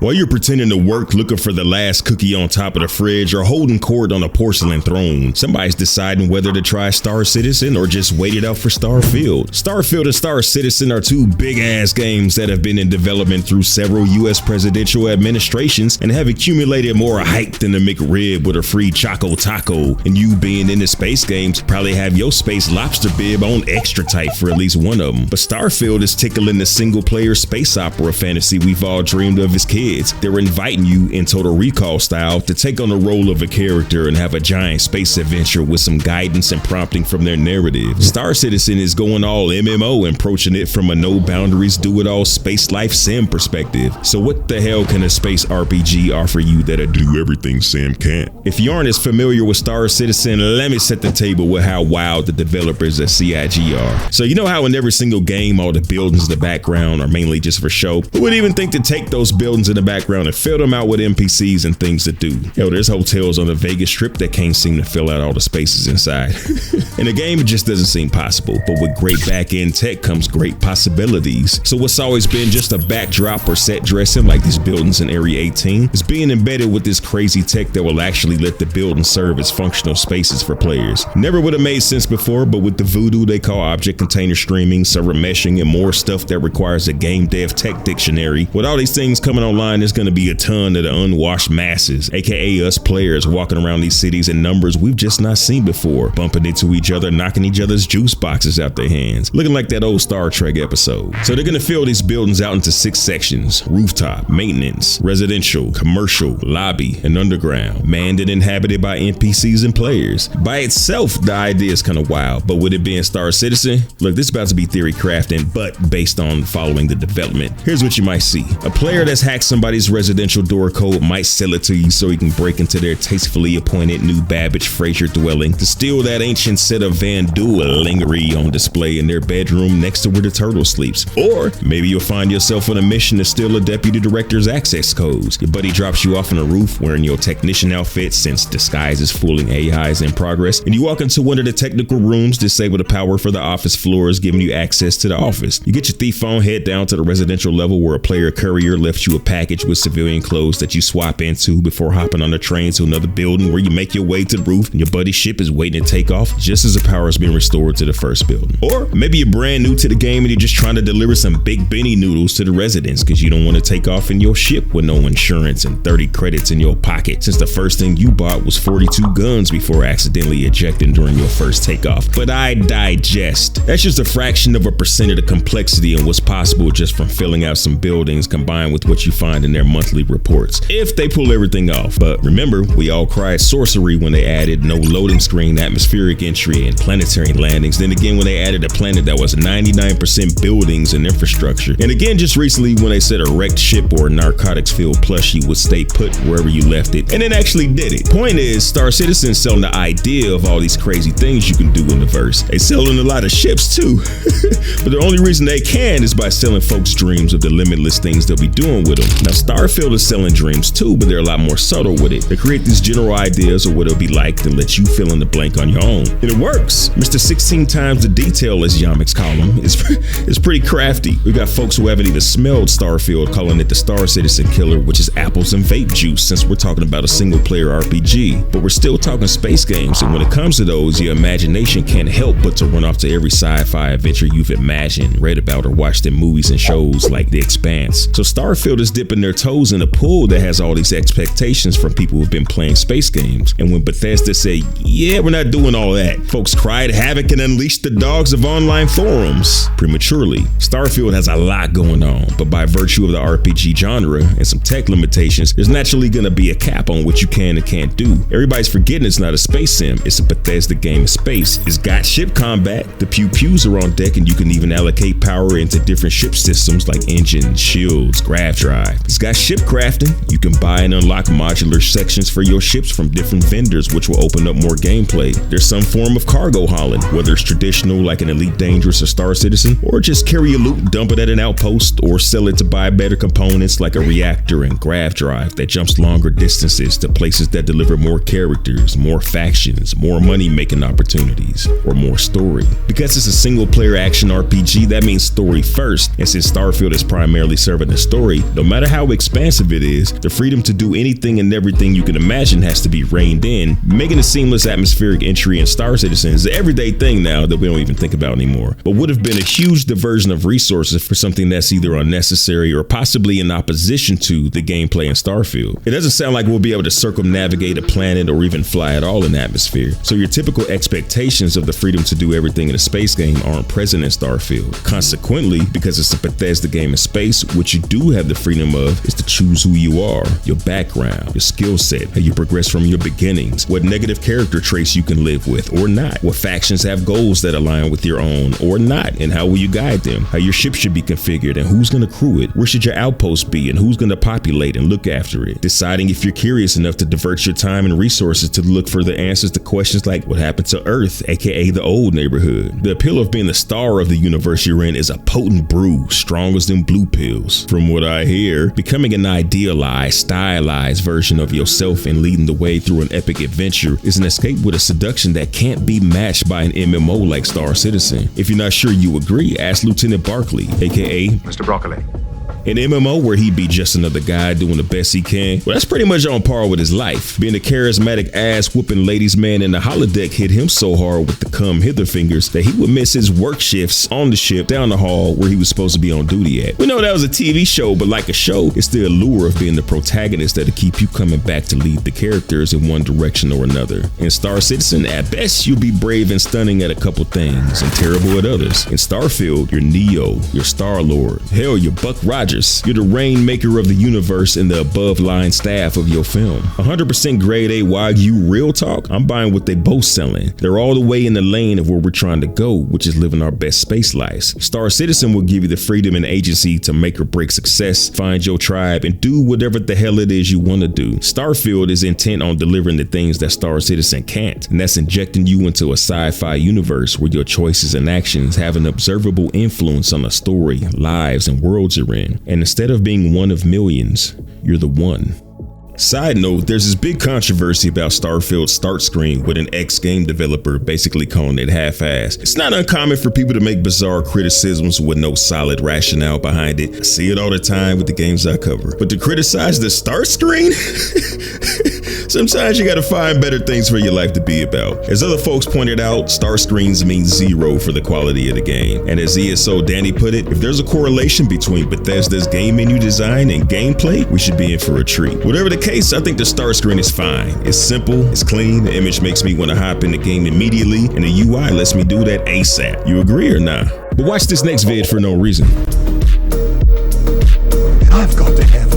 While you're pretending to work looking for the last cookie on top of the fridge or holding court on a porcelain throne, somebody's deciding whether to try Star Citizen or just wait it out for Starfield. Starfield and Star Citizen are two big-ass games that have been in development through several US presidential administrations and have accumulated more hype than the McRib with a free Choco Taco. And you being into space games probably have your space lobster bib on extra tight for at least one of them. But Starfield is tickling the single-player space opera fantasy we've all dreamed of as kids. They're inviting you in Total Recall style to take on the role of a character and have a giant space adventure with some guidance and prompting from their narrative. Star Citizen is going all MMO and approaching it from a no boundaries do-it-all space life sim perspective. So what the hell can a space RPG offer you that'll do everything Sam can't? If you aren't as familiar with Star Citizen, let me set the table with how wild the developers at CIG are. So you know how in every single game all the buildings in the background are mainly just for show? Who would even think to take those buildings in the background and fill them out with NPCs and things to do? Yo, there's hotels on the Vegas Strip that can't seem to fill out all the spaces inside. In the game, it just doesn't seem possible, but with great back-end tech comes great possibilities. So what's always been just a backdrop or set dressing like these buildings in Area 18 is being embedded with this crazy tech that will actually let the building serve as functional spaces for players. Never would have made sense before, but with the voodoo they call object container streaming, server meshing, and more stuff that requires a game dev tech dictionary, with all these things coming online, there's going to be a ton of the unwashed masses, aka us players, walking around these cities in numbers we've just not seen before, bumping into each other, knocking each other's juice boxes out their hands, looking like that old Star Trek episode. So they're going to fill these buildings out into 6 sections: rooftop, maintenance, residential, commercial, lobby, and underground, manned and inhabited by NPCs and players. By itself, the idea is kind of wild, but with it being Star Citizen, look, this is about to be theory crafting, but based on following the development. Here's what you might see. A player that's hacked somebody's residential door code might sell it to you so he can break into their tastefully appointed new Babbage Fraser dwelling to steal that ancient set of Van lingerie on display in their bedroom next to where the turtle sleeps. Or maybe you'll find yourself on a mission to steal a deputy director's access codes. Your buddy drops you off on a roof wearing your technician outfit since disguise is fooling AIs in progress, and you walk into one of the technical rooms, disable the power for the office floors, giving you access to the office. You get your thief phone, head down to the residential level where a player courier left you a package with civilian clothes that you swap into before hopping on a train to another building where you make your way to the roof and your buddy's ship is waiting to take off just as the power has been restored to the first building. Or maybe you're brand new to the game and you're just trying to deliver some Big Benny noodles to the residents because you don't want to take off in your ship with no insurance and 30 credits in your pocket, since the first thing you bought was 42 guns before accidentally ejecting during your first takeoff. But I digest. That's just a fraction of a percent of the complexity and what's possible just from filling out some buildings combined with what you find in their monthly reports, if they pull everything off. But remember, we all cried sorcery when they added no loading screen, atmospheric entry, and planetary landings. Then again when they added a planet that was 99% buildings and infrastructure. And again just recently when they said a wrecked ship or a narcotics filled plushie would stay put wherever you left it, and it actually did it. Point is, Star Citizen selling the idea of all these crazy things you can do in the verse. They selling a lot of ships too. But the only reason they can is by selling folks dreams of the limitless things they'll be doing with them. Now Starfield is selling dreams too, but they're a lot more subtle with it. They create these general ideas of what it'll be like to let you fill in the blank on your own. And it works. Mr. 16 times the detail, as Yamik's call him, is pretty crafty. We got folks who haven't even smelled Starfield calling it the Star Citizen killer, which is apples and vape juice, since we're talking about a single player RPG. But we're still talking space games, and when it comes to those, your imagination can't help but to run off to every sci-fi adventure you've imagined, read about, or watched in movies and shows like The Expanse. So Starfield is dipping their toes in a pool that has all these expectations from people who've been playing space games. And when Bethesda said, yeah, we're not doing all that, folks cried havoc and unleashed the dogs of online forums prematurely. Starfield has a lot going on, but by virtue of the RPG genre and some tech limitations, there's naturally gonna be a cap on what you can and can't do. Everybody's forgetting it's not a space sim, it's a Bethesda game of space. It's got ship combat, the pew-pews are on deck, and you can even allocate power into different ship systems like engines, shields, grav drive. It's got ship crafting. You can buy and unlock modular sections for your ships from different vendors, which will open up more gameplay. There's some form of cargo hauling, whether it's traditional like an Elite Dangerous or Star Citizen, or just carry your loot, dump it at an outpost, or sell it to buy better components like a reactor and grav drive that jumps longer distances to places that deliver more characters, more factions, more money making opportunities, or more story. Because it's a single player action RPG, that means story first, and since Starfield is primarily serving the story, no matter matter how expansive it is, the freedom to do anything and everything you can imagine has to be reined in, making a seamless atmospheric entry in Star Citizen is an everyday thing now that we don't even think about anymore, but would have been a huge diversion of resources for something that's either unnecessary or possibly in opposition to the gameplay in Starfield. It doesn't sound like we'll be able to circumnavigate a planet or even fly at all in the atmosphere, so your typical expectations of the freedom to do everything in a space game aren't present in Starfield. Consequently, because it's a Bethesda game in space, what you do have the freedom of is to choose who you are, your background, your skill set, how you progress from your beginnings, what negative character traits you can live with or not, what factions have goals that align with your own or not, and how will you guide them, how your ship should be configured and who's going to crew it, where should your outpost be and who's going to populate and look after it, deciding if you're curious enough to divert your time and resources to look for the answers to questions like what happened to Earth, aka the old neighborhood. The appeal of being the star of the universe you're in is a potent brew, strong as them blue pills. From what I hear, becoming an idealized, stylized version of yourself and leading the way through an epic adventure is an escape with a seduction that can't be matched by an MMO like Star Citizen. If you're not sure you agree, ask Lieutenant Barkley, aka Mr. Broccoli. An MMO where he'd be just another guy doing the best he can, well, that's pretty much on par with his life. Being a charismatic ass-whooping ladies man in the holodeck hit him so hard with the come hither fingers that he would miss his work shifts on the ship down the hall where he was supposed to be on duty at. We know that was a TV show, but like a show, it's the allure of being the protagonist that'll keep you coming back to lead the characters in one direction or another. In Star Citizen, at best, you'll be brave and stunning at a couple things and terrible at others. In Starfield, you're Neo, you're Star-Lord, hell, you're Buck Rogers. You're the rainmaker of the universe and the above-line staff of your film. 100% grade A Wagyu real talk, I'm buying what they both selling. They're all the way in the lane of where we're trying to go, which is living our best space lives. Star Citizen will give you the freedom and agency to make or break success, find your tribe, and do whatever the hell it is you want to do. Starfield is intent on delivering the things that Star Citizen can't, and that's injecting you into a sci-fi universe where your choices and actions have an observable influence on the story, lives, and worlds you're in. And instead of being one of millions, you're the one. Side note, there's this big controversy about Starfield's start screen with an ex-game developer basically calling it half-assed. It's not uncommon for people to make bizarre criticisms with no solid rationale behind it. I see it all the time with the games I cover. But to criticize the start screen? Sometimes you gotta find better things for your life to be about. As other folks pointed out, star screens mean zero for the quality of the game. And as ESO Danny put it, if there's a correlation between Bethesda's game menu design and gameplay, we should be in for a treat. Whatever the case, I think the start screen is fine. It's simple, it's clean, the image makes me want to hop in the game immediately, and the UI lets me do that ASAP. You agree or not? But watch this next vid for no reason. I've got to have